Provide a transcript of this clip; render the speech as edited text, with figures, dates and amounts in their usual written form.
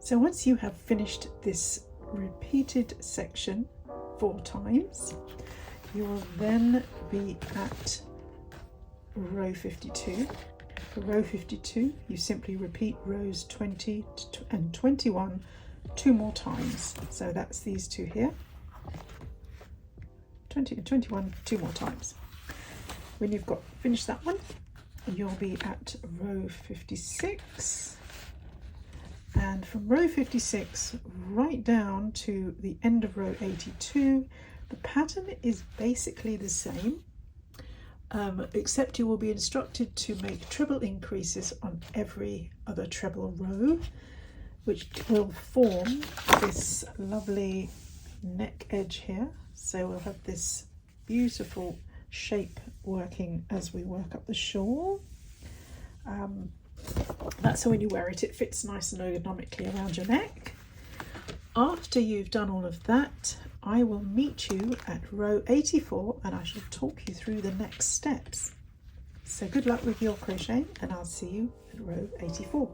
So once you have finished this repeated section 4 times, you will then be at row 52. For row 52, you simply repeat rows 20 and 21 2 more times. So that's these two here. 20 and 21 2 more times. When you've got finished that one, you'll be at row 56. And from row 56 right down to the end of row 82, the pattern is basically the same, except you will be instructed to make treble increases on every other treble row, which will form this lovely neck edge here. So we'll have this beautiful shape working as we work up the shawl. That's so when you wear it, it fits nice and ergonomically around your neck. After you've done all of that, I will meet you at row 84 and I shall talk you through the next steps. So good luck with your crochet, and I'll see you at row 84.